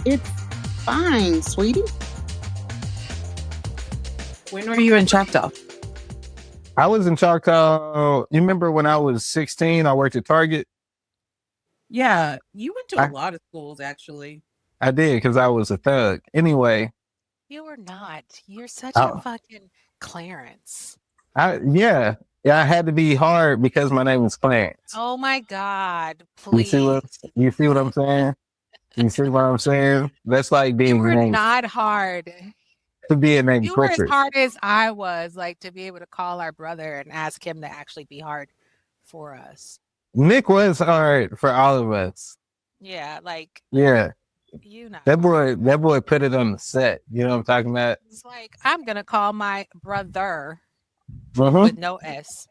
It's fine, sweetie. When were you in Choctaw? I was in Choctaw. You remember when I was 16, I worked at Target? Yeah, you went to a I, lot of schools actually. I did because I was a thug. Anyway, You are not. You're such a I, fucking Clarence. yeah, I had to be hard because my name is Clarence. Oh my God, You see please. what you see what I'm saying? You see what I'm saying? That's like You being were named not hard. to be named You were as Clifford. hard as I was, like to be able to call our brother and ask him to actually be hard for us. Nick was hard for all of us. Yeah, like Yeah, you not that hard. boy put it on the set. You know what I'm talking about? It's like I'm gonna call my brother Mm-hmm. with no S.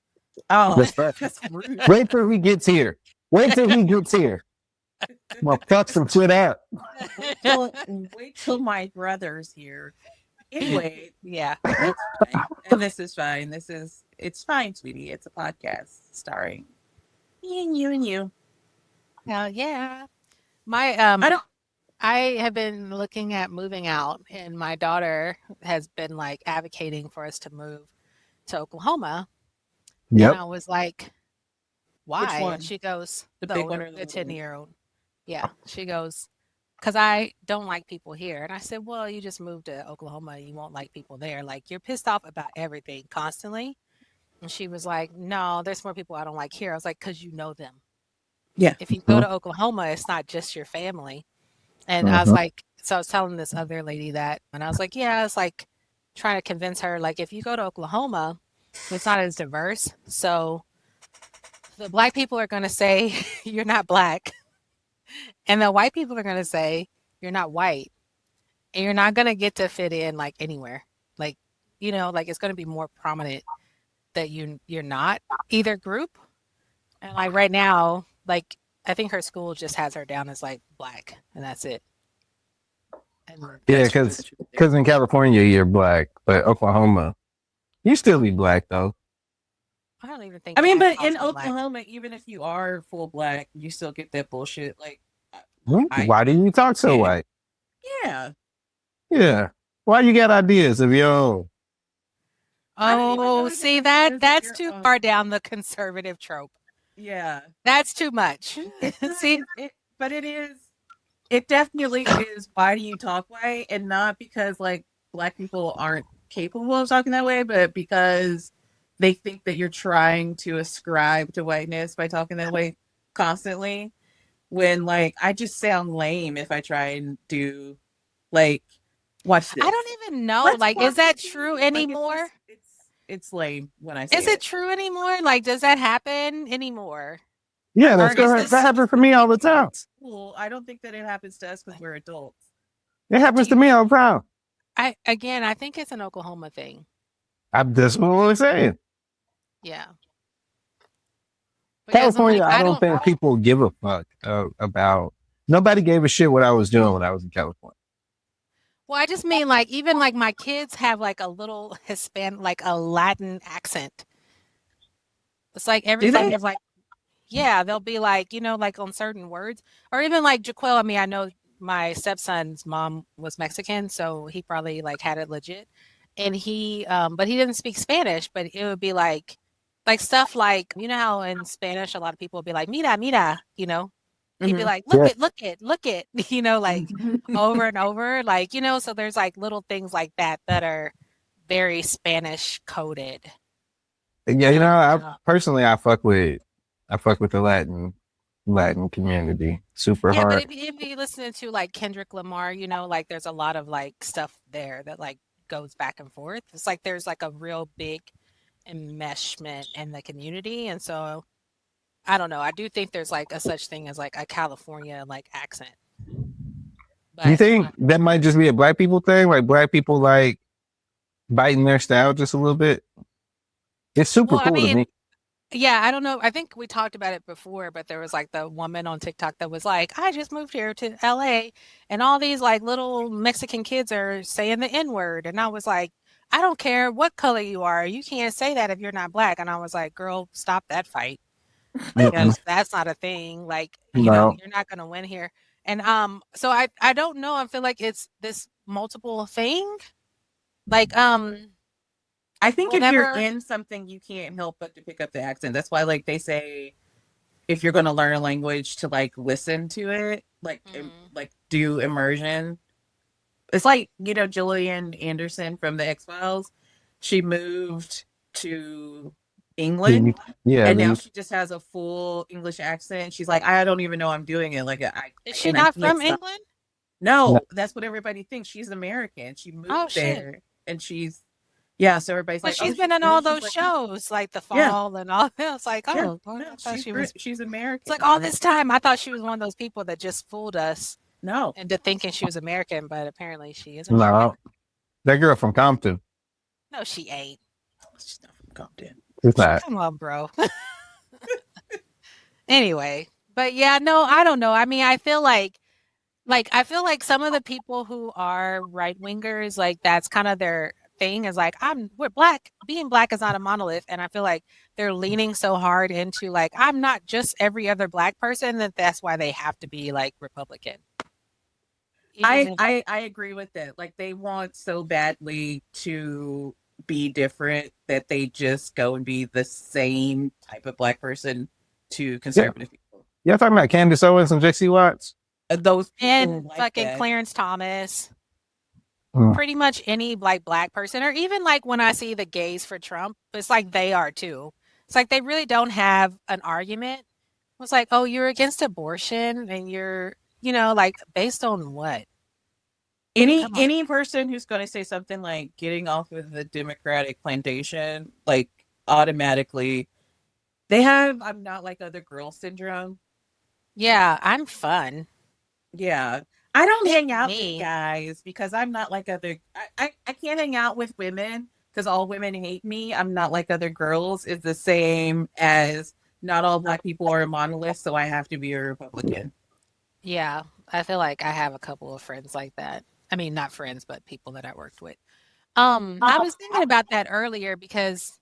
Oh, That's right. that's rude. Wait till he gets here. Wait till he gets here. I'm gonna fuck some shit out. Well, wait till my brother's here. Anyway, Yeah. it's fine. And this is fine. It's fine, sweetie. It's a podcast starring me and you and you. Hell yeah. My I don't I have been looking at moving out, and my daughter has been like advocating for us to move to Oklahoma. And Yep. I was like, which why? And one? she goes, The the big older, one or the the little one? 10-year-old. Yeah. She goes, because I don't like people here. And I said, well, you just moved to Oklahoma. You won't like people there. Like, you're pissed off about everything constantly. And she was like, no, there's more people I don't like here. I was like, because you know them. Yeah. If you go to Oklahoma, it's not just your family. And I was Mm-hmm. like, so I was telling this other lady that, and I was like, yeah, it's like trying to convince her, like, if you go to Oklahoma, it's not as diverse. So the black people are going to say you're not black, and the white people are going to say you're not white, and you're not going to get to fit in like anywhere. Like, like it's going to be more prominent that you're not either group. And like right now, like I think her school just has her down as like black, and that's it. And Yeah, That's really the because truth there. in California you're black, but Oklahoma you still be black though. I don't even I think mean, black but calls in me black. Oklahoma, even if you are full black, you still get that bullshit. Like, I, Why do you talk so yeah, white? yeah. Yeah. Why you got ideas of your own? I don't even know Oh, if it see has to that do with that's your too far down the conservative trope. yeah. That's too much. It's not. See, But it is. It definitely is. Why do you talk white, and not because like black people aren't capable of talking that way, but because they think that you're trying to ascribe to whiteness by talking that way constantly. When like I just sound lame if I try and do like watch I this. don't even know. Let's Like, is watch the that true TV. Like it's anymore? just it's lame when I say Is it it. true anymore? Like, does that happen anymore? I Yeah, mean, Or is that this happens to me all the time. cool. I don't think that it happens to us because we're adults. It do happens to you me all the time. I think it's an Oklahoma thing. I'm just what I'm saying. Yeah. Because I'm like, California, I I don't don't think people give a fuck about. Nobody gave a shit what I was doing when I was in California. well, I just mean like even like my kids have like a little like a Latin accent. It's like Do everything they? is like yeah, they'll be like, like on certain words, or even like Jaquel. I mean, I know my stepson's mom was Mexican, so he probably like had it legit. And but he didn't speak Spanish, but it would be like stuff like, how in Spanish a lot of people would be like, mira, mira, he'd be Mm-hmm. like, Yeah, look it, like over and over, like, so there's like little things like that are very Spanish coded. yeah. And I'm like, I oh. personally, I fuck with the Latin community super Yeah, but hard. if you listen to like Kendrick Lamar, like there's a lot of like stuff there that like goes back and forth. It's like there's like a real big enmeshment in the community. And so I don't know. I do think there's like a such thing as like a California like accent. You But think that might just be a black people thing? Like black people like biting their style just a little bit? It's super well, I cool to mean, me. yeah, I don't know. I think we talked about it before, but there was like the woman on TikTok that was like, I just moved here to LA and all these like little Mexican kids are saying the N-word. And I was like, I don't care what color you are. You can't say that if you're not black. And I was like, girl, stop that fight Mm-mm. because that's not a thing. Like, No. you're not going to win here. And so I don't know. I feel like it's this multiple thing. Like I think if you're whenever in something, you can't help but to pick up the accent. That's why, like, they say if you're going to learn a language, to like listen to it, like, Mhm. like do immersion. It's like, you know, Gillian Anderson from the X-Files. She moved to Yeah, England yeah, and now she just has a full English accent. She's like, I don't even know I'm doing it. Like, is she I not can't from stop. England? no, No, that's what everybody thinks. She's American. She Oh moved shit. there and she's, yeah. So everybody's But like, oh, she's been she's in all British. She's those like, shows, like The yeah, Fall and all that. It's like, yeah. oh, well, No, I thought she was. She's It's like American. all this time, I thought she was one of those people that just fooled us No, into thinking she was American, but apparently she isn't American. no, that girl from Compton. No, she ain't. she's not from Compton. It's not. Come on, bro. Anyway, but yeah, no, I don't know. I mean, I feel like some of the people who are right wingers, like that's kind of their thing is like we're black. Being black is not a monolith, and I feel like they're leaning so hard into like I'm not just every other black person that that's why they have to be like Republican. Even if, I agree with that. Like they want so badly to be different that they just go and be the same type of black person to Yeah, conservative people. y'all talking about Candace Owens and J.C. Watts? Those people and like fucking that. Clarence Thomas, Mm. pretty much any like black person, or even like when I see the gays for Trump, it's like they are too. It's like they really don't have an argument. It's like, oh, you're against abortion and you're, like based on what? Come on. Any person who's going to say something like getting off of the Democratic plantation, like automatically they have I'm not like other girls syndrome. Yeah, I'm fun. Yeah. I don't Pick hang out with me. guys because I'm not like other I can't hang out with women because all women hate me. I'm not like other girls. It's the same as not all black people are a monolith, so I have to be a Republican. Yeah, I feel like I have a couple of friends like that. I mean, not friends, but people that I worked with. I was thinking about that earlier because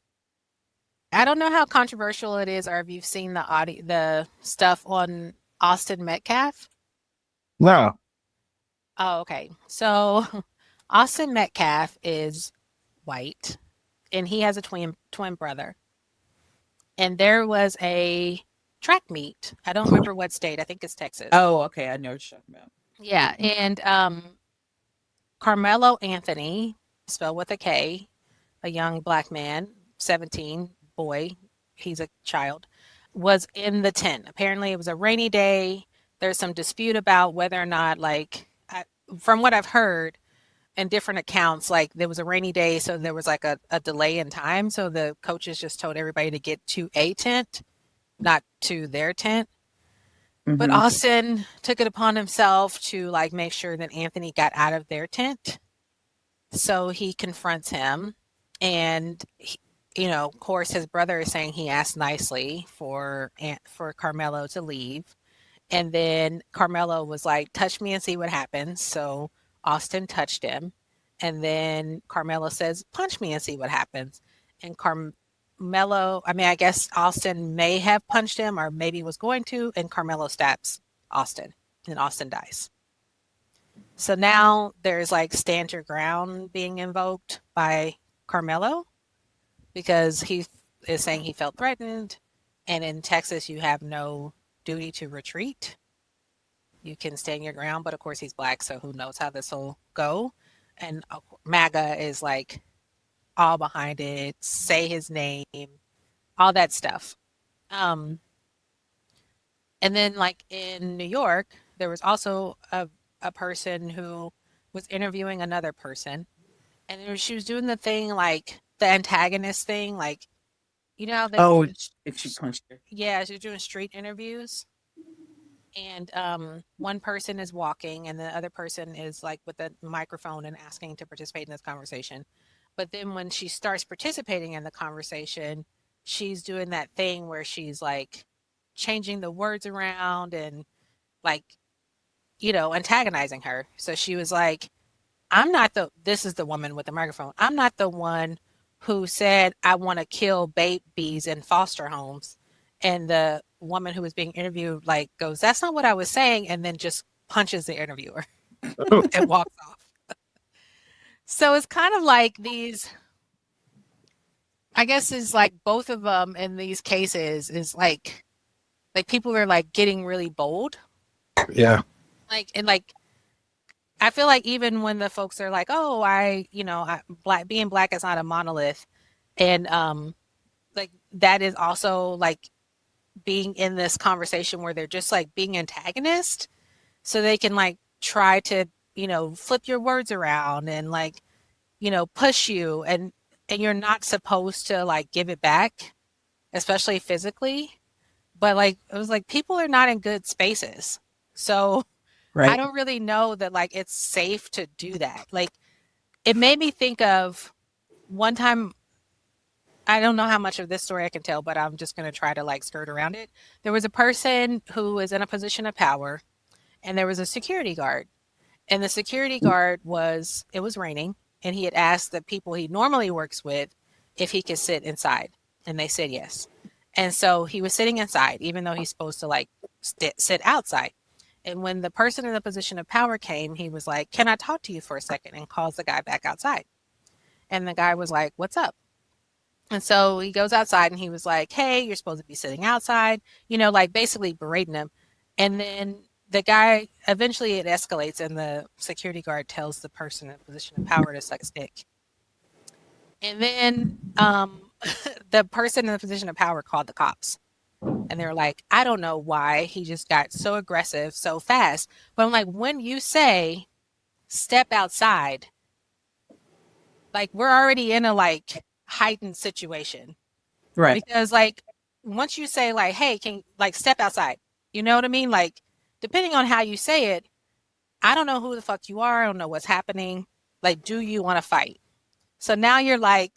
I don't know how controversial it is, or if you've seen the stuff on Austin Metcalf. No. Oh, okay. So Austin Metcalf is white, and he has a twin brother. And there was a track meet. I don't remember what state. I think it's Texas. Oh, okay. I know what you're talking about. Yeah, and Carmelo Anthony, spelled with a K, a young black man, 17, boy, he's a child, was in the tent. Apparently, it was a rainy day. There's some dispute about whether or not, like, from what I've heard in different accounts, like there was a rainy day, so there was like a delay in time. So the coaches just told everybody to get to a tent, not to their tent. But Mm-hmm. Austin took it upon himself to like make sure that Anthony got out of their tent. So he confronts him, and of course, his brother is saying he asked nicely for Carmelo to leave, and then Carmelo was like, "Touch me and see what happens." So Austin touched him, and then Carmelo says, "Punch me and see what happens." And Carmelo, I mean, I guess Austin may have punched him, or maybe was going to, and Carmelo stabs Austin, and Austin dies. So now there's like stand your ground being invoked by Carmelo because he is saying he felt threatened. And in Texas, you have no duty to retreat. You can stand your ground, but of course he's black, so who knows how this will go. And MAGA is like all behind it, say his name, all that stuff. And then like in New York, there was also a person who was interviewing another person, and she was doing the thing like the antagonist thing, like how they Oh, if she punched her. yeah, she was doing street interviews, and one person is walking, and the other person is like with a microphone and asking to participate in this conversation. But then when she starts participating in the conversation, she's doing that thing where she's like changing the words around and like antagonizing her. So she was like, this is the woman with the microphone. I'm not the one who said I want to kill babies in foster homes. And the woman who was being interviewed like goes, that's not what I was saying. And then just punches the interviewer Oh, and walks off. So it's kind of like these, I guess is like both of them in these cases is like people are like getting really bold. yeah. Like and like I feel like even when the folks are like, "Oh, black being black is not a monolith," and like that is also like being in this conversation where they're just like being antagonist, so they can like try to flip your words around and like push you, and you're not supposed to like give it back, especially physically. But like it was like people are not in good spaces, so I Right. don't really know that like it's safe to do that. Like it made me think of one time. I don't know how much of this story I can tell, but I'm just going to try to like skirt around it. There was a person who was in a position of power, and there was a security guard. And the security guard it was raining, and he had asked the people he normally works with if he could sit inside. And they said yes. And so he was sitting inside, even though he's supposed to like sit outside. And when the person in the position of power came, he was like, "Can I talk to you for a second?" and calls the guy back outside. And the guy was like, "What's up?" And so he goes outside and he was like, "Hey, you're supposed to be sitting outside," like basically berating him. And then the guy, eventually it escalates and the security guard tells the person in a position of power to suck his dick. And then the person in the position of power called the cops. And they're like, "I don't know why he just got so aggressive so fast." But I'm like, when you say step outside, like we're already in a like heightened situation. Right. Because like once you say like, "Hey, can like step outside," you know what I mean? Like depending on how you say it, I don't know who the fuck you are. I don't know what's happening. Like, do you want to fight? So now you're like,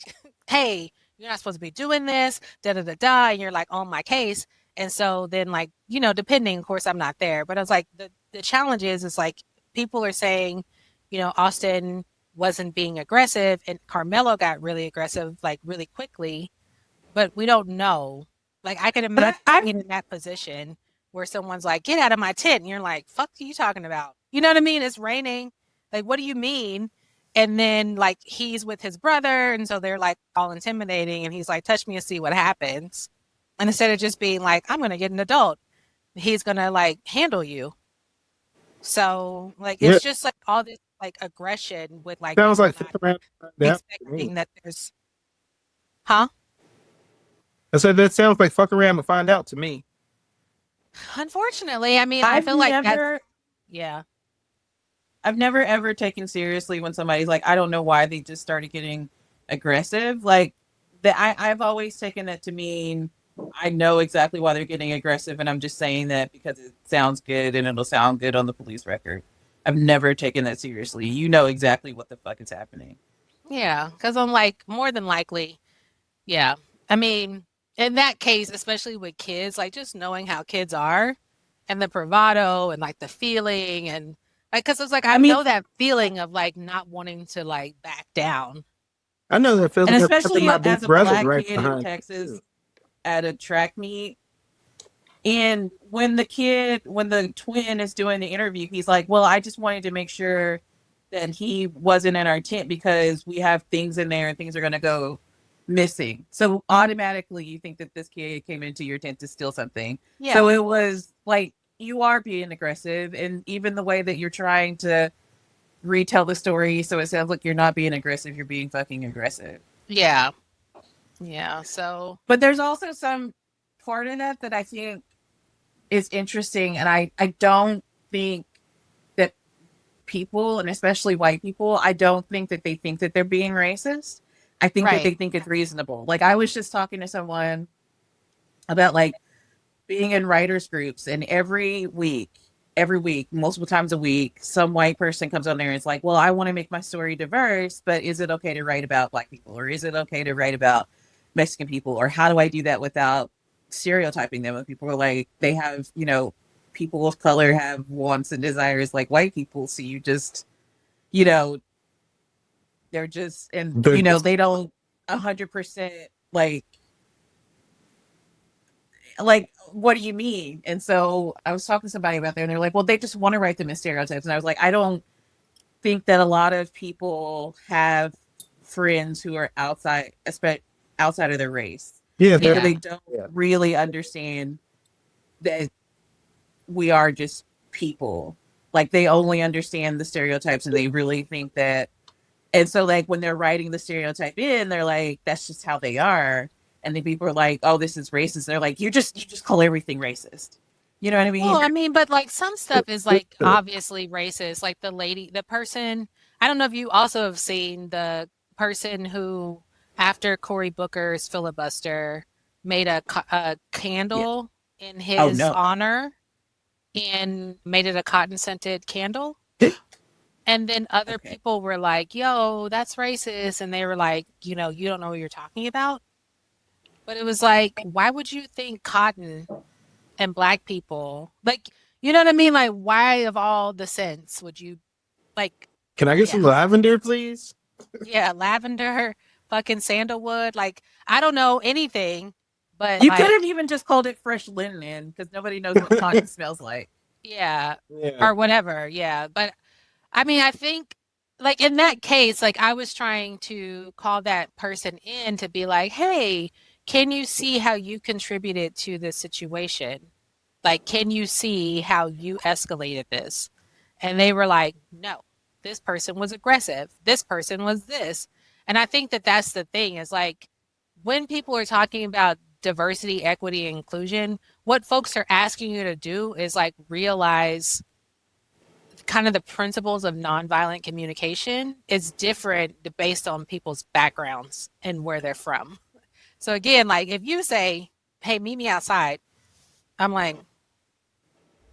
"Hey, you're not supposed to be doing this, da da da da," and you're like on my case. And so then like, depending, of course I'm not there, but I was like, the challenge is like people are saying, Austin wasn't being aggressive and Carmelo got really aggressive, like really quickly, but we don't know. Like I could But imagine I being in that position where someone's like, "Get out of my tent," and you're like, "Fuck are you talking about?" You know what I mean? It's raining. Like, what do you mean? And then like he's with his brother, and so they're like all intimidating, and he's like, "Touch me and see what happens." And instead of just being like, "I'm gonna get an adult," he's gonna like handle you. So like Yeah. it's just like all this like aggression with like Sounds people like not fuck around and find out to me. expecting that there's huh? I said that sounds like fuck around and find out to me. Unfortunately, I mean, I I've feel like that's never yeah. I've never ever taken seriously when somebody's like, I don't know why they just started getting aggressive. Like that I've always taken it to mean I know exactly why they're getting aggressive and I'm just saying that because it sounds good and it'll sound good on the police record. I've never taken that seriously. You know exactly what the fuck is happening. Yeah, because I'm like, more than likely, yeah. I mean, in that case, especially with kids, like just knowing how kids are and the bravado and like the feeling and like, because it's like, I I mean, know that feeling of like not wanting to like back down. I know that feels and like having especially my big as a brother black right kid in behind you. Texas at a track meet. And when the twin is doing the interview, he's like, "Well, I just wanted to make sure that he wasn't in our tent because we have things in there and things are going to go missing." So automatically you think that this kid came into your tent to steal something. So Yeah. it was like, you are being aggressive. And even the way that you're trying to retell the story, so it sounds like you're not being aggressive, you're being fucking aggressive. Yeah. Yeah. So, But there's also some part of that I think is interesting. And I don't think that people, and especially white people, I don't think that they think that they're being racist. I think that right. they think it's reasonable. Like I was just talking to someone about like being in writers groups, and every week, multiple times a week, some white person comes on there and it's like, "Well, I want to make my story diverse, but is it okay to write about black people, or is it okay to write about Mexican people, or how do I do that without stereotyping them?" And people are like, they have, people of color have wants and desires like white people, so you just, you know, they're just, and They're just they don't 100% like what do you mean? And so I was talking to somebody about that, and they're like, well, they just want to write them as stereotypes. And I was like, I don't think that a lot of people have friends who are outside of their race. Yeah, And so Yeah. they don't really understand that we are just people. Like they only understand the stereotypes, and they really think that. And so, like, when they're writing the stereotype in, they're like, that's just how they are. And then people are like, oh, this is racist. They're like, you just call everything racist. You know what I Well, mean? I mean, but like some stuff is like obviously racist. Like the person, I don't know if you also have seen the person who, after Cory Booker's filibuster, made a Yeah. candle in Oh, his no. honor and made it a cotton scented candle. And then other Okay. people were like, yo, that's racist. And they were like, you know, you don't know what you're talking about. But it was like, why would you think cotton and black people, like, you know what I mean? Like, why of all the scents would you, like, Can I get yeah, some lavender, please? yeah, lavender, fucking sandalwood. Like, I don't know anything, but You could have like, even just called it fresh linen because nobody knows what cotton smells like. yeah, Yeah. or whatever. Yeah. But I mean, I think like in that case, like I was trying to call that person in to be like, hey, can you see how you contributed to this situation? Like, can you see how you escalated this? And they were like, no, this person was aggressive. This person was this. And I think that that's the thing is like when people are talking about diversity, equity, and inclusion, what folks are asking you to do is like realize kind of the principles of nonviolent communication is different based on people's backgrounds and where they're from. So again, like if you say, "Hey, meet me outside," I'm like,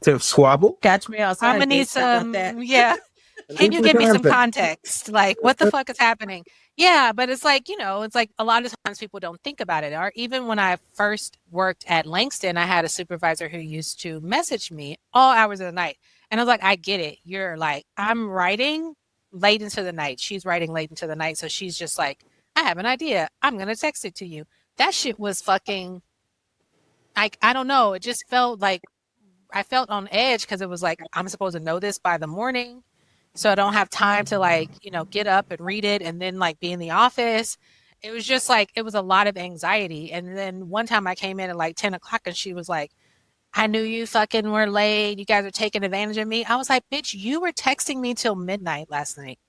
To squabble? Catch me "I'm outside, gonna need bitch. How about that? some, yeah. Can you give me some context? Like, what the fuck is happening?" Yeah, but it's like, you know, it's like a lot of times people don't think about it. Or even when I first worked at Langston, I had a supervisor who used to message me all hours of the night. And I was like, I get it. You're like, I'm writing late into the night. She's writing late into the night. So she's just like, I have an idea. I'm going to text it to you. That shit was fucking, like, I don't know. It just felt like I felt on edge because it was like, I'm supposed to know this by the morning. So I don't have time to like, you know, get up and read it and then like be in the office. It was just like, it was a lot of anxiety. And then one time I came in at like 10 o'clock and she was like, I knew you fucking were late. You guys are taking advantage of me. I was like, bitch, you were texting me till midnight last night.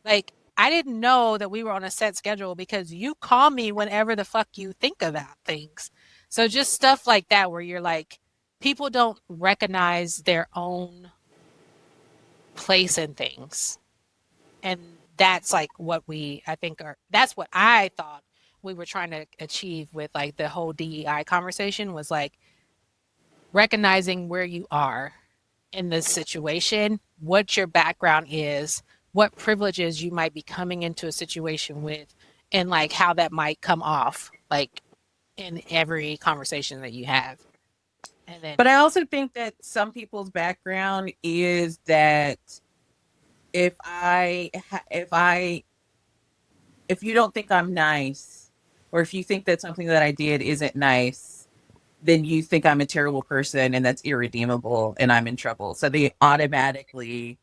Like, I didn't know that we were on a set schedule because you call me whenever the fuck you think about things. So just stuff like that where you're like, people don't recognize their own place in things. And that's like what I think that's what I thought we were trying to achieve with like the whole DEI conversation was like recognizing where you are in this situation, what your background is, what privileges you might be coming into a situation with, and like how that might come off like in every conversation that you have. And then But I also think that some people's background is that if I ha- if you don't think I'm nice, or if you think that something that I did isn't nice, then you think I'm a terrible person and that's irredeemable and I'm in trouble. So they automatically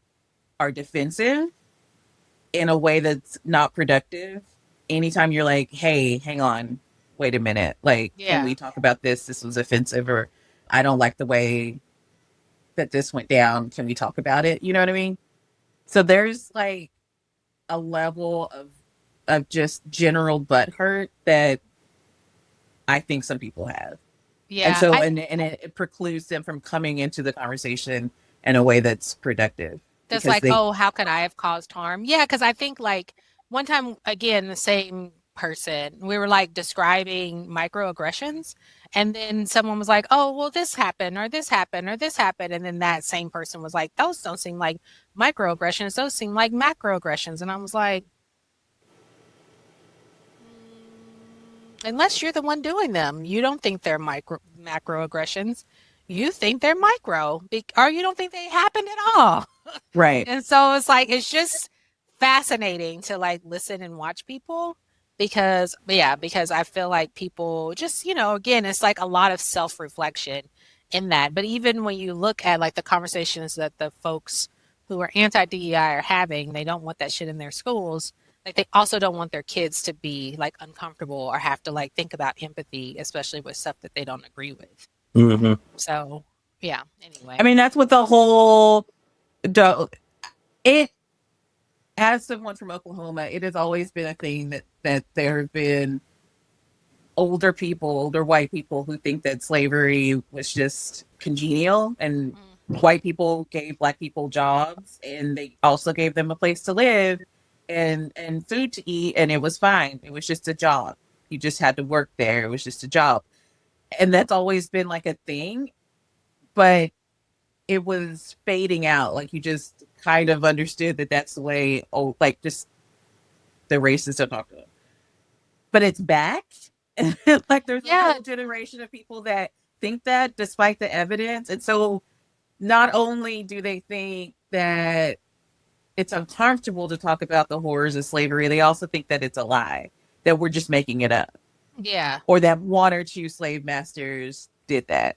are defensive in a way that's not productive. Anytime you're like, hey, hang on, wait a minute. Like, can yeah. we talk about this? This was offensive, or I don't like the way that this went down. Can we talk about it? You know what I mean? So there's like a level of just general butt hurt that I think some people have. And Yeah. so and it precludes them from coming into the conversation in a way that's productive That's because like, they oh, how could I have caused harm? Yeah, because I think like one time, again, the same person, we were like describing microaggressions. And then someone was like, oh, well, this happened, or this happened, or this happened. And then that same person was like, those don't seem like microaggressions, those seem like macroaggressions. And I was like, unless you're the one doing them, you don't think they're macroaggressions. You think they're micro, or you don't think they happened at all. right. And so it's like it's just fascinating to like listen and watch people because I feel like people just, you know, again, it's like a lot of self-reflection in that. But even when you look at like the conversations that the folks who are anti-DEI are having, they don't want that shit in their schools. Like they also don't want their kids to be like uncomfortable or have to like think about empathy, especially with stuff that they don't agree with. Mm-hmm. So yeah, anyway. I mean, that's what the whole it as someone from Oklahoma, it has always been a thing that there have been older people, older white people who think that slavery was just congenial, and white people gave black people jobs, and they also gave them a place to live and food to eat, and it was fine. It was just a job. You just had to work there. It was just a job. And that's always been like a thing, but it was fading out. Like you just kind of understood that that's the way, oh, like just the racists are talking. But it's back. Like there's a whole generation of people that think that despite the evidence. And so not only do they think that it's uncomfortable to talk about the horrors of slavery, they also think that it's a lie, that we're just making it up. Yeah. Or that one or two slave masters did that.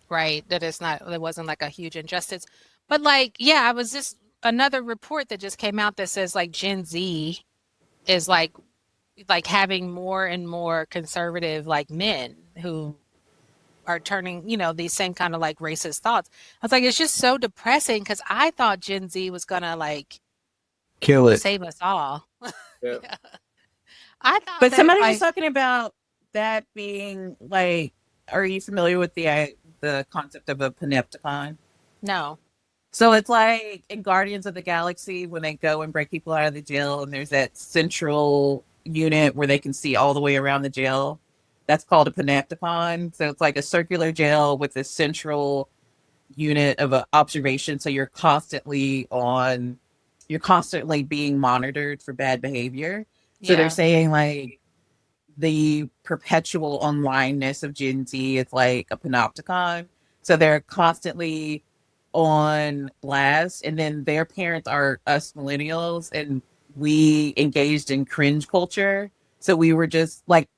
Right. That it's not, it wasn't like a huge injustice. But like, yeah, I was just another report that just came out that says like Gen Z is like having more and more conservative like men who are turning, you know, these same kind of like racist thoughts. I was like, it's just so depressing because I thought Gen Z was gonna like Kill it. save us all. Yep. Yeah. I thought But that, somebody like, was talking about that being like, are you familiar with the concept of a panopticon? no. So it's like in Guardians of the Galaxy when they go and break people out of the jail, and there's that central unit where they can see all the way around the jail. That's called a panopticon. So it's like a circular jail with a central unit of observation. So you're constantly being monitored for bad behavior. So they're Yeah. saying like the perpetual onlineness of Gen Z is like a panopticon. So they're constantly on blast, and then their parents are us millennials, and we engaged in cringe culture. So we were just like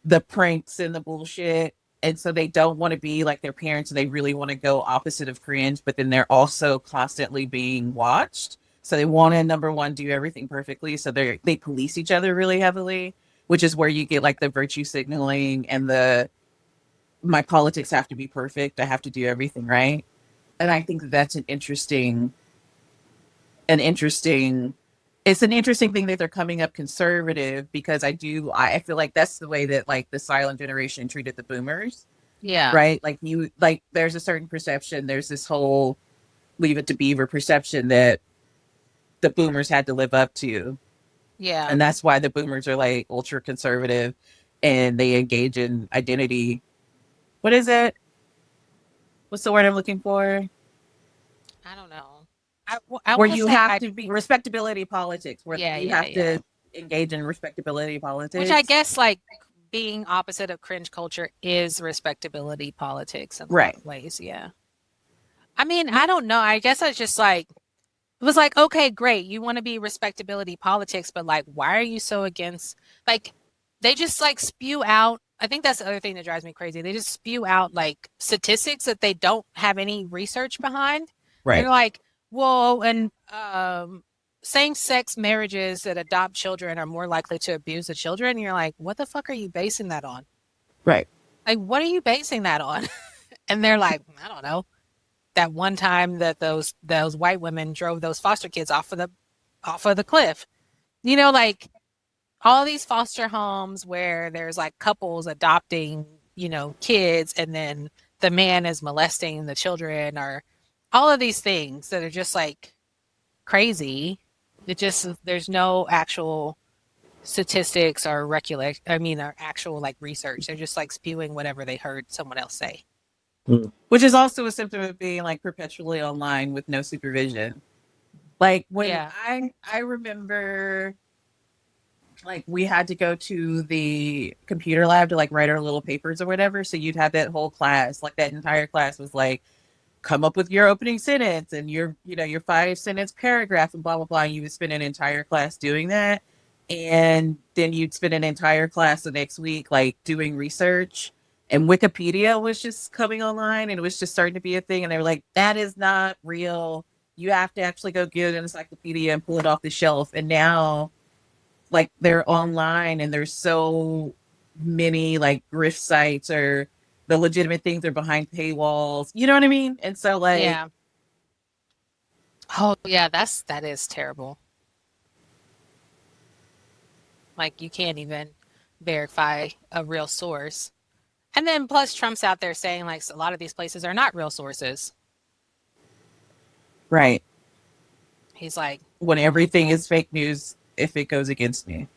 the pranks and the bullshit. And so they don't want to be like their parents, and they really want to go opposite of cringe, but then they're also constantly being watched. So they want to, number one, do everything perfectly. So they police each other really heavily, which is where you get like the virtue signaling and my politics have to be perfect. I have to do everything right. And I think that's an interesting it's an interesting thing that they're coming up conservative, because I feel like that's the way that like the silent generation treated the boomers, Yeah. right? Like there's a certain perception, there's this whole Leave It to Beaver perception that the boomers had to live up to. Yeah. And that's why the boomers are like ultra conservative and they engage in identity. What is it? What's the word I'm looking for? I don't know. Where wanna you say have to be respectability politics, where Yeah, you yeah, have yeah. to engage in respectability politics. Which I guess like being opposite of cringe culture is respectability politics in a lot Right. of ways. Yeah. I mean, I don't know. I guess I just like it was like, okay, great. You want to be respectability politics, but like, why are you so against like they just like spew out. I think that's the other thing that drives me crazy. They just spew out like statistics that they don't have any research behind. Right. They're like, well, and same-sex marriages that adopt children are more likely to abuse the children. And you're like, what the fuck are you basing that on? Right. Like, what are you basing that on? And they're like, I don't know. That one time that those white women drove those foster kids off of the cliff. You know, like all these foster homes where there's like couples adopting, you know, kids, and then the man is molesting the children, or all of these things that are just like crazy. There's no actual statistics or or actual like research. They're just like spewing whatever they heard someone else say. Which is also a symptom of being like perpetually online with no supervision. Like when I remember like we had to go to the computer lab to like write our little papers or whatever. So you'd have that whole class, like that entire class was like, come up with your opening sentence and your 5-sentence paragraph and blah, blah, blah. And you would spend an entire class doing that. And then you'd spend an entire class the next week, like doing research and Wikipedia was just coming online, and it was just starting to be a thing. And they were like, that is not real. You have to actually go get an encyclopedia and pull it off the shelf. And now, like, they're online, and there's so many like grift sites, or the legitimate things are behind paywalls. You know what I mean? And so, like, Yeah. Oh yeah, that is terrible. Like you can't even verify a real source. And then plus Trump's out there saying like a lot of these places are not real sources. right, He's like, when everything is fake news if it goes against me.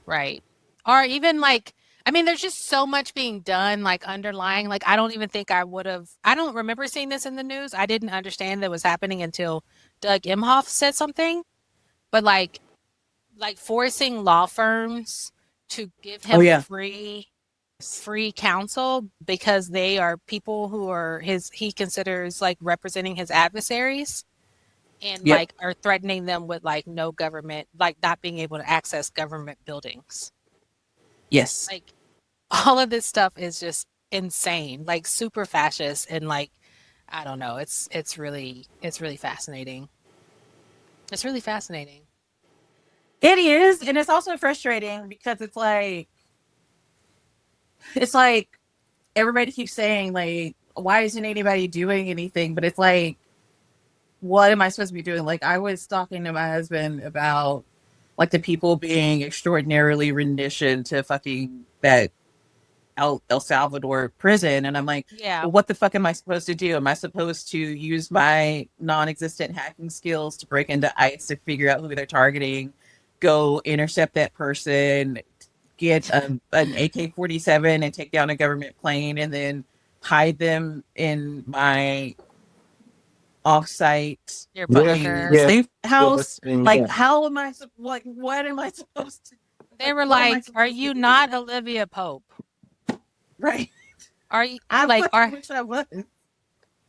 right. Or even like, I mean, there's just so much being done, like underlying. Like, I don't even think I don't remember seeing this in the news. I didn't understand that was happening until Doug Emhoff said something. But like forcing law firms to give Oh him yeah, free counsel because they are people who are he considers like representing his adversaries and yep, like are threatening them with like no government, like not being able to access government buildings. yes. Like all of this stuff is just insane, like super fascist and like I don't know, it's really fascinating. It's really fascinating. It is, and it's also frustrating because it's like everybody keeps saying like, why isn't anybody doing anything? But it's like, what am I supposed to be doing? Like, I was talking to my husband about like the people being extraordinarily rendition to fucking that El Salvador prison, and I'm like, Yeah. well, what the fuck am I supposed to do? Am I supposed to use my non-existent hacking skills to break into ICE to figure out who they're targeting, go intercept that person, get an AK-47 and take down a government plane, and then hide them in my offsite Your Yeah, bunker. yeah. safe house? Like, Yeah. how am I like, what am I supposed to, They like, were what am I like, "Are supposed to you do? not Olivia Pope? Right, Are you I like fucking wish I was.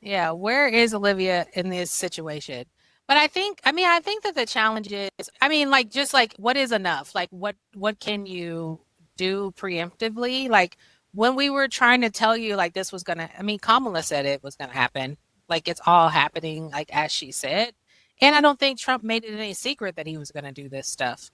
yeah, where is Olivia in this situation?" But I think that the challenge is, I mean, like just like what is enough? Like what can you do preemptively? Like when we were trying to tell you like this was gonna, I mean, Kamala said it was gonna happen. Like it's all happening like as she said. And I don't think Trump made it any secret that he was gonna do this stuff.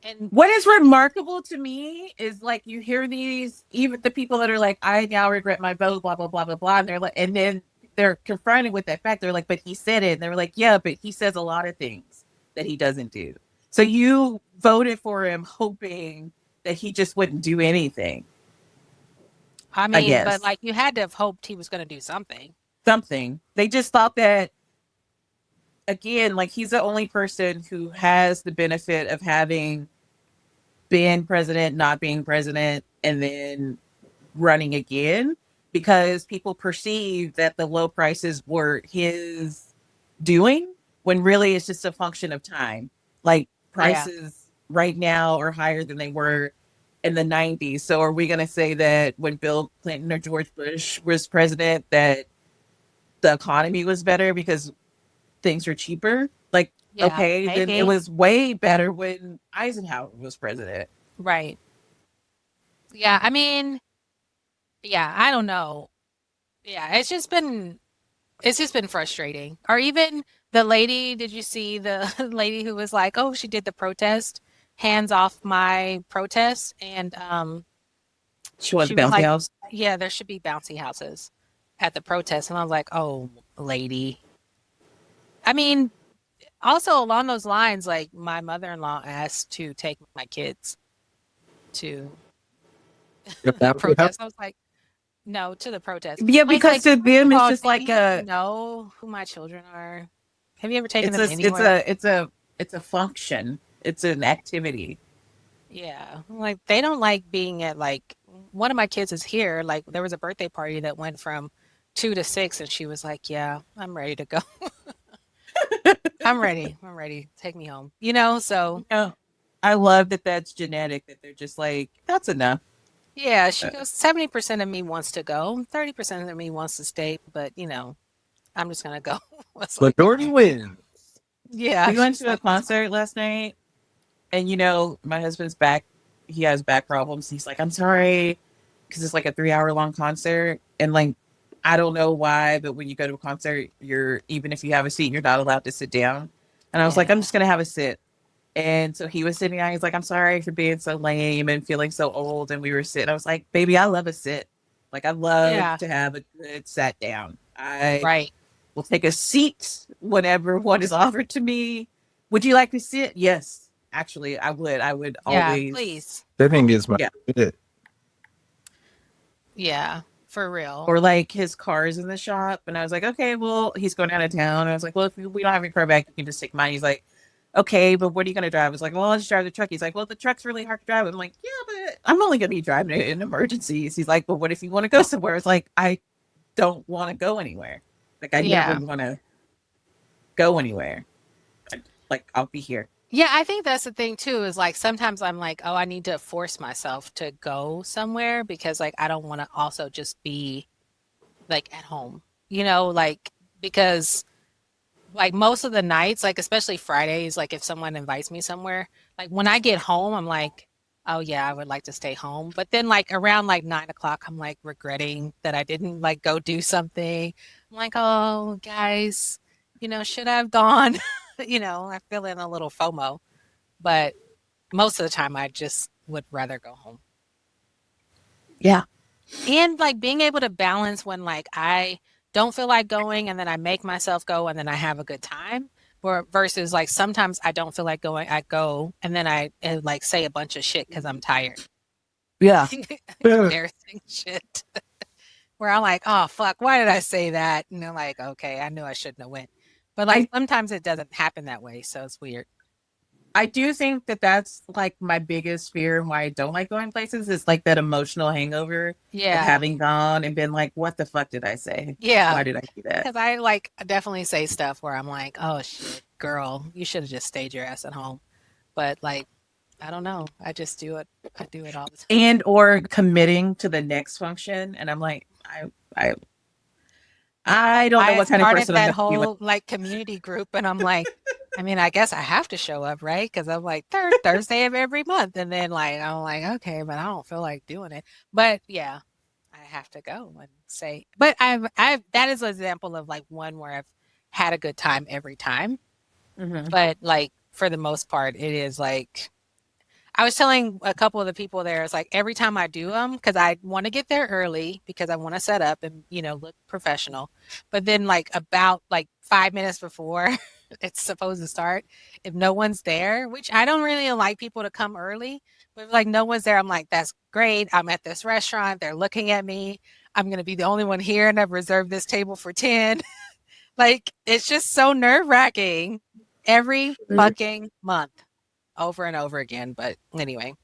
And What is remarkable to me is like you hear these, even the people that are like, I now regret my vote, blah blah blah blah blah, and they're like, and then they're confronted with that fact. They're like, but he said it, and they're like, yeah, but he says a lot of things that he doesn't do. So you voted for him hoping that he just wouldn't do anything. I I mean, but guess like you had to have hoped he was gonna do something. something. They just thought that, again, like he's the only person who has the benefit of having been president, not being president, and then running again, because people perceive that the low prices were his doing, when really it's just a function of time. Like, Yeah. prices right now are higher than they were in the 90s. So are we going to say that when Bill Clinton or George Bush was president that the economy was better because things are cheaper? Like, Yeah, okay, then it maybe. was way better when Eisenhower was president. Right. Yeah, I mean, yeah, I don't know. Yeah, it's just been frustrating. Or even the lady, did you see the lady who was like, "Oh, she did the protest, hands off my protest," and She was she the was bouncy like, house. "Yeah, there should be bouncy houses at the protest," and I was like, "Oh, lady." I mean, also along those lines, like my mother-in-law asked to take my kids to The the bounty house? protest. I was like, no, to the protest. Yeah, I was because like, to first them of it's all, just do like you a know who my children are? Have you ever taken it's them a it's anywhere? a it's a it's a function. It's an activity. Yeah. Like they don't like being at like one of my kids is here. Like there was a birthday party that went from 2 to 6 and she was like, yeah, I'm ready to go. I'm ready. I'm ready. Take me home. So Yeah. I love that that's genetic, that they're just like, that's enough. yeah, she Uh, goes, 70% of me wants to go, 30% of me wants to stay, but I'm just gonna go. It's like, Majority wins. yeah, we went she's to a like, that's fine. concert last night, and my husband's back, he has back problems. He's like, I'm sorry, because it's like a 3 hour long concert, and like I don't know why, but when you go to a concert, you're even if you have a seat, you're not allowed to sit down. And I was like, I'm Yeah. just gonna have a sit. And so he was sitting down. He's like, I'm sorry for being so lame and feeling so old. And we were sitting. I was like, baby, I love a sit. Like I love Yeah. to have a good sat down. I Right. will take a seat whenever one is offered to me. Would you like to sit? Yes, actually, I would. I would Yeah. always. Please. That thing is my Yeah. shit. Yeah. For real. Or like his car's in the shop, and I was like, okay, well, he's going out of town. I was like, well, if we don't have your car back, you can just take mine. He's like, okay, but what are you gonna drive? I was like, well, I'll just drive the truck. He's like, well, the truck's really hard to drive. I'm like, yeah, but I'm only gonna be driving it in emergencies. He's like, but what if you want to go somewhere? It's like, I don't want to go anywhere. Like I Yeah. never want to go anywhere. Like I'll be here. Yeah, I think that's the thing too, is like sometimes I'm like, oh, I need to force myself to go somewhere because like I don't want to also just be like at home, like because like most of the nights, like especially Fridays, like if someone invites me somewhere, like when I get home, I'm like, oh yeah, I would like to stay home. But then like around like 9 o'clock, I'm like regretting that I didn't like go do something. I'm like, oh guys, should I have gone? I feel in a little FOMO. But most of the time I just would rather go home. Yeah. And like being able to balance when like I don't feel like going and then I make myself go and then I have a good time, or versus like sometimes I don't feel like going, I go and then I like say a bunch of shit because I'm tired. Yeah. Embarrassing shit. Where I'm like, oh fuck, why did I say that? And they're like, okay, I knew I shouldn't have went. But like sometimes it doesn't happen that way, so it's weird. I do think that that's like my biggest fear and why I don't like going places is like that emotional hangover of Yeah. having gone and been like, what the fuck did I say? Yeah. Why did I do that? Because I like definitely say stuff where I'm like, oh shit, girl, you should have just stayed your ass at home. But like, I don't know. I just do it. I do it all the time. And or committing to the next function. And I'm like, I don't know what kind of started person that I'm gonna be. whole like community group, and I'm like, I mean, I guess I have to show up, right? Because I'm like third Thursday of every month, and then like I'm like, okay, but I don't feel like doing it. But yeah, I have to go and say. But I've that is an example of like one where I've had a good time every time. Mhm. But like for the most part, it is like I was telling a couple of the people there, it's like every time I do them, because I want to get there early because I want to set up and, look professional. But then like about like 5 minutes before it's supposed to start, if no one's there, which I don't really like people to come early, but if like no one's there, I'm like, that's great. I'm at this restaurant. They're looking at me. I'm going to be the only one here and I've reserved this table for 10. Like, it's just so nerve wracking every fucking month. Over and over again, but anyway.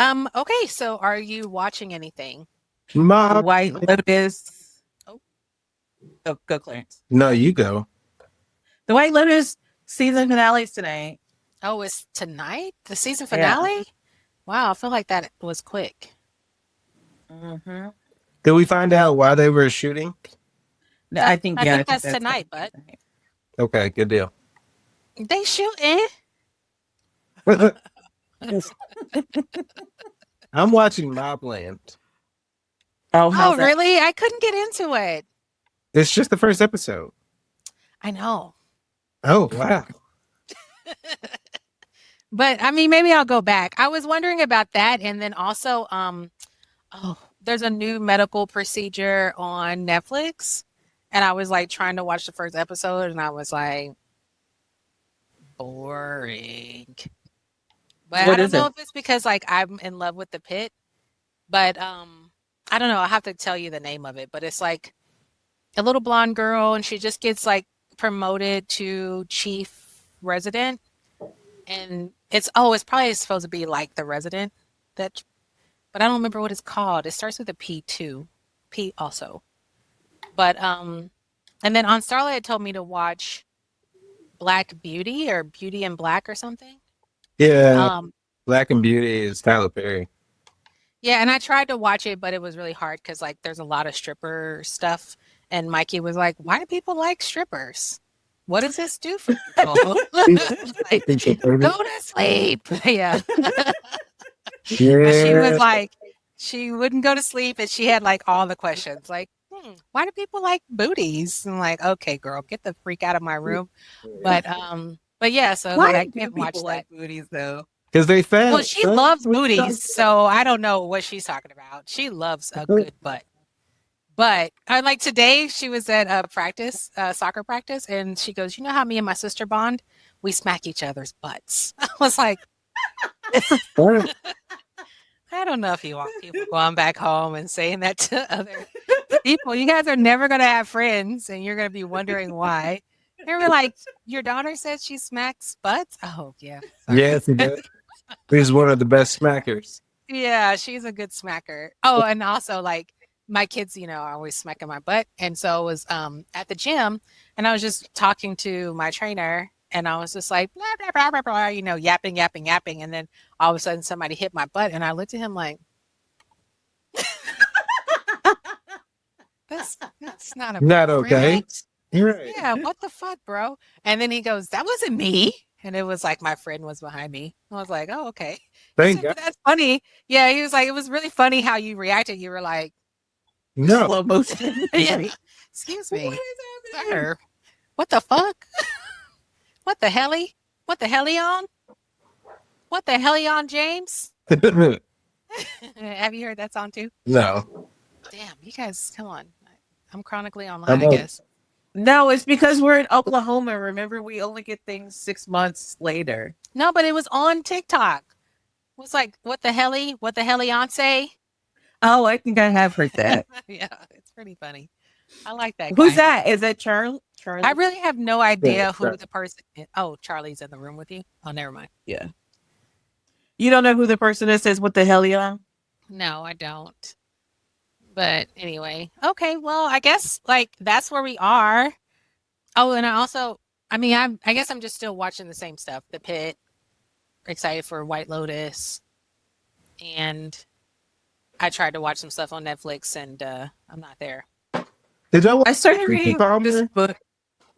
Okay, so are you watching anything? Mob. White Lotus. Oh. Go, Clarence. No, you go. The White Lotus season finale is tonight. Oh, it's tonight? The season Yeah. finale? Wow, I feel like that was quick. Mm-hmm. Did we find out why they were shooting? No, I think that's tonight, but Okay, good deal. they shooting. I'm watching Mobland. Oh, Oh, really? I couldn't get into it. It's just the first episode. I know. Oh, wow. But I mean, maybe I'll go back. I was wondering about that, and then also, there's a new medical procedure on Netflix, and I was like trying to watch the first episode, and I was like, boring. But What I don't is know it? if it's because like I'm in love with the pit, but I don't know. I have to tell you the name of it, but it's like a little blonde girl, and she just gets like promoted to chief resident. And it's probably supposed to be like The Resident, but I don't remember what it's called. It starts with a P too, P also. But and then on Starlight it told me to watch Black Beauty or Beauty in Black or something. Yeah, Black and Beauty is Tyler Perry. Yeah, and I tried to watch it, but it was really hard because like there's a lot of stripper stuff, and Mikey was like, "Why do people like strippers? What does this do for people?" Like, go to sleep. Yeah. But she was she wouldn't go to sleep, and she had like all the questions, like, why do people like booties? I'm like, okay, girl, get the freak out of my room. But yeah, so Why I do can't people watch that. like booties though? Because they fat. Well, she loves booties, so I don't know what she's talking about. She loves a good butt. But like today, she was at soccer practice, and she goes, "You know how me and my sister bond? We smack each other's butts." I was like, I don't know if you want people going back home and saying that to other people. You guys are never going to have friends, and you're going to be wondering why. They were like, your daughter says she smacks butts? Oh, yeah. Sorry. Yes, he does. He's one of the best smackers. Yeah, she's a good smacker. Oh, and also like my kids, are always smacking my butt. And so I was at the gym, and I was just talking to my trainer, and I was just like blah blah blah blah blah, yapping, yapping, yapping. And then all of a sudden somebody hit my butt, and I looked at him like, that's not Not okay. appropriate. Right. Yeah, what the fuck, bro? And then he goes, that wasn't me. And it was like my friend was behind me. I was like, oh, okay. He Thank said, but God. that's funny. Yeah, he was like, it was really funny how you reacted. You were like, No. Slow motion. yeah, excuse me, What is happening? sir. What the fuck? What the helly? What the helly on? What the helly on, James? Have you heard that song too? No. Damn, you guys, come on. I'm chronically online, I'm I old. guess. No, it's because we're in Oklahoma. Remember, we only get things 6 months later. No, but it was on TikTok. It was like, what the helly? What the helliance? Oh, I think I have heard that. Yeah, it's pretty funny. I like that Who's guy. that? Is that Charlie? Charlie? I really have no idea who Charlie. the person is. Oh, Charlie's in the room with you? Oh, never mind. Yeah. You don't know who the person is? Says what the hell, y'all? No, I don't. But anyway, okay, well, I guess like that's where we are. Oh, and I guess I'm just still watching the same stuff. The Pit, excited for White Lotus, and I tried to watch some stuff on Netflix, and I'm not there. Did y'all watch I started Kiki reading Palmer? this book.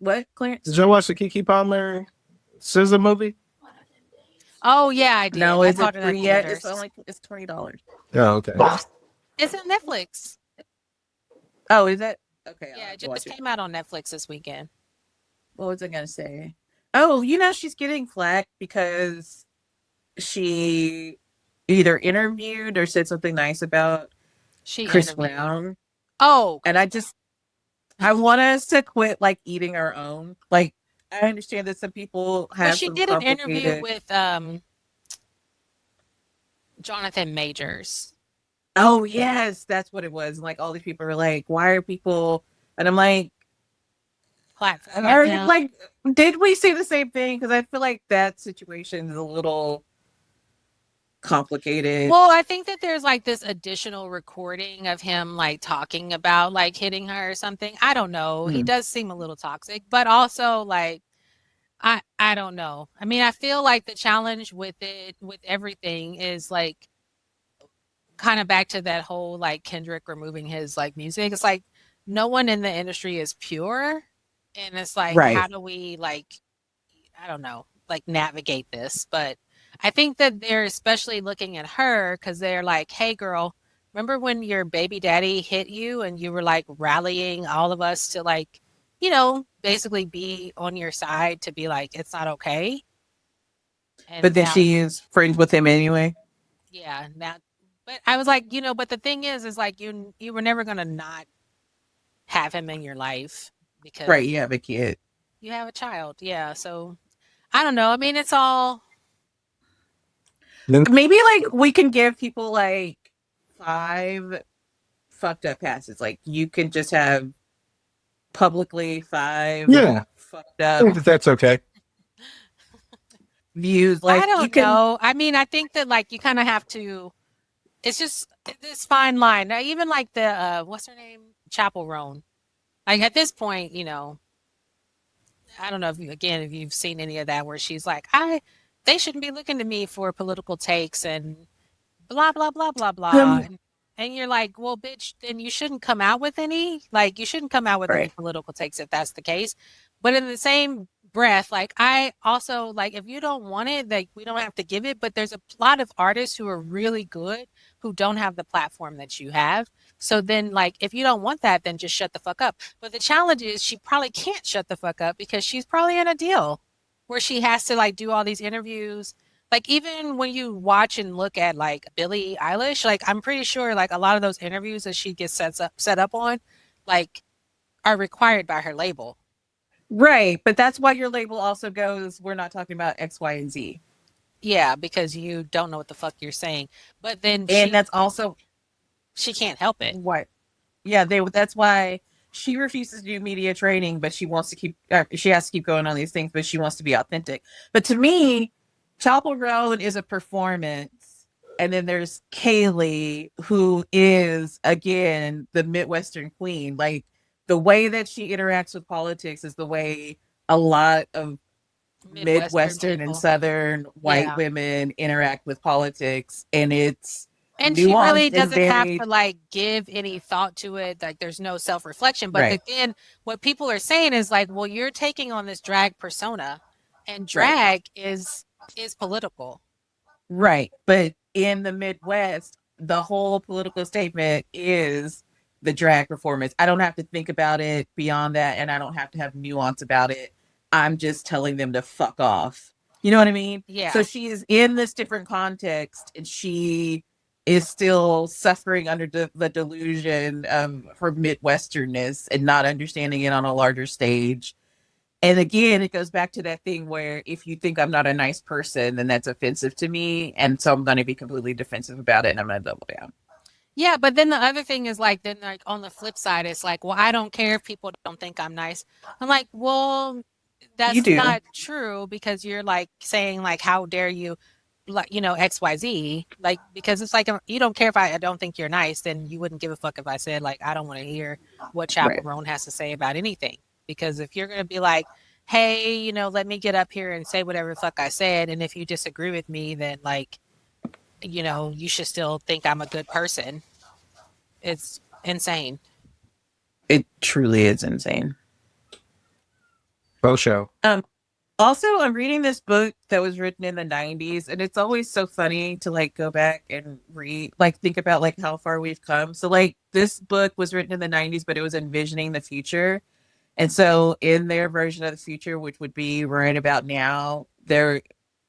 What, Clarence? Did y'all watch the Kiki Palmer SZA movie? Oh yeah, I did. No, I is caught it it at free yet? theaters. It's $20. Oh, okay. It's on Netflix. Oh, is that okay? I'll Yeah, have it to watch just it. came out on Netflix this weekend. What was I gonna say? Oh, she's getting flack because she either interviewed or said something nice about She Chris interviewed. Brown, Oh, and I want us to quit like eating our own. Like, I understand that some people have but she some did an interview complicated. with Jonathan Majors. Oh yes, that's what it was. Like all these people are like, "Why are people?" And I'm like, Platform. like, did we say the same thing? Because I feel like that situation is a little complicated. Well, I think that there's like this additional recording of him like talking about like hitting her or something. I don't know. He does seem a little toxic, but also like I don't know. I mean, I feel like the challenge with everything is like kind of back to that whole like Kendrick removing his like music. It's like no one in the industry is pure. And it's like, Right. how do we like, I don't know, like navigate this? But I think that they're especially looking at her because they're like, hey, girl, remember when your baby daddy hit you and you were like rallying all of us to like, basically be on your side to be like, it's not okay. And But then now, she is friends with him anyway. yeah, now, but I was like, but the thing is like you were never going to not have him in your life because Right, you have a kid. you have a child. Yeah. So I don't know. I mean, it's all. Maybe like we can give people like 5 fucked up passes. Like you can just have publicly 5 Yeah. fucked I up think that's okay. views. Like I don't you can know. I mean, I think that like you kind of have to. It's just this fine line. Now, even like the what's her name, Chapel Roan. Like at this point, I don't know if you've seen any of that where she's like, they shouldn't be looking to me for political takes and blah blah blah blah blah. And you're like, well, bitch, then you shouldn't come out with any. Like, you shouldn't come out with any Right. political takes if that's the case. But in the same breath. Like I also like if you don't want it, like we don't have to give it. But there's a lot of artists who are really good who don't have the platform that you have. So then like if you don't want that, then just shut the fuck up. But the challenge is she probably can't shut the fuck up because she's probably in a deal where she has to like do all these interviews. Like even when you watch and look at like Billie Eilish, like I'm pretty sure like a lot of those interviews that she gets set up on, like are required by her label. Right, but that's why your label also goes, we're not talking about X, Y, and Z. Yeah, because you don't know what the fuck you're saying. But then And that's also she can't help it. what, yeah, that's why she refuses to do media training, but she wants to keep, she has to keep going on these things, but she wants to be authentic. But to me, Chapel Roan is a performance. And then there's Kaylee, who is, again, the Midwestern queen. Like, the way that she interacts with politics is the way a lot of Midwestern and people. Southern white Yeah. women interact with politics. And it's And she really nuanced and doesn't have varied. to like give any thought to it. Like there's no self-reflection. But Right. again, what people are saying is like, well, you're taking on this drag persona, and Right. drag is political. Right. But in the Midwest, the whole political statement is the drag performance. I don't have to think about it beyond that, and I don't have to have nuance about it. I'm just telling them to fuck off. You know what I mean? Yeah. So she is in this different context, and she is still suffering under the delusion of her Midwesternness and not understanding it on a larger stage. And again, it goes back to that thing where if you think I'm not a nice person, then that's offensive to me. And so I'm going to be completely defensive about it, and I'm going to double down. Yeah, but then the other thing is like, then like on the flip side, it's like, well, I don't care if people don't think I'm nice. I'm like, well, that's You do. not true because you're like saying like, how dare you, like, you know, XYZ, like, because it's like, you don't care if I don't think you're nice, then you wouldn't give a fuck if I said like, I don't want to hear what Chapel Right. Roan has to say about anything. Because if you're going to be like, hey, you know, let me get up here and say whatever the fuck I said, and if you disagree with me, then like, you know, you should still think I'm a good person. It's insane. It truly is insane. Faux show. Also, I'm reading this book that was written in the 90s, and it's always so funny to like go back and read, like think about like how far we've come. So like this book was written in the 90s, but it was envisioning the future. And so in their version of the future, which would be right about now, there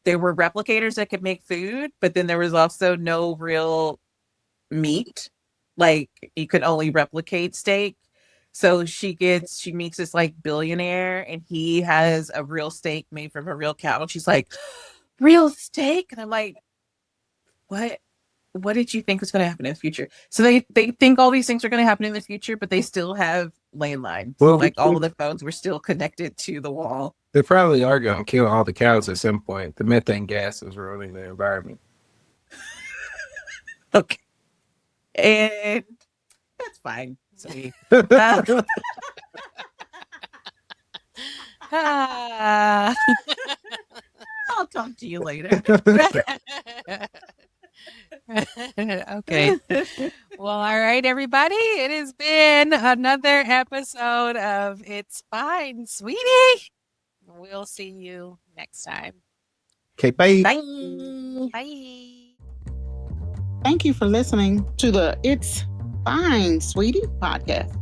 were replicators that could make food, but then there was also no real meat. Like you could only replicate steak. So she meets this like billionaire, and he has a real steak made from a real cow. And she's like, real steak? And I'm like, what did you think was going to happen in the future? So they think all these things are going to happen in the future, but they still have landlines. Well, like all of the phones were still connected to the wall. They probably are going to kill all the cows at some point. The methane gas is ruining the environment. Okay. And that's fine. So I'll talk to you later. Okay. Well, all right, everybody. It has been another episode of It's Fine, Sweetie. We'll see you next time. Okay, bye. Bye. Bye. Thank you for listening to the It's Fine, Sweetie podcast.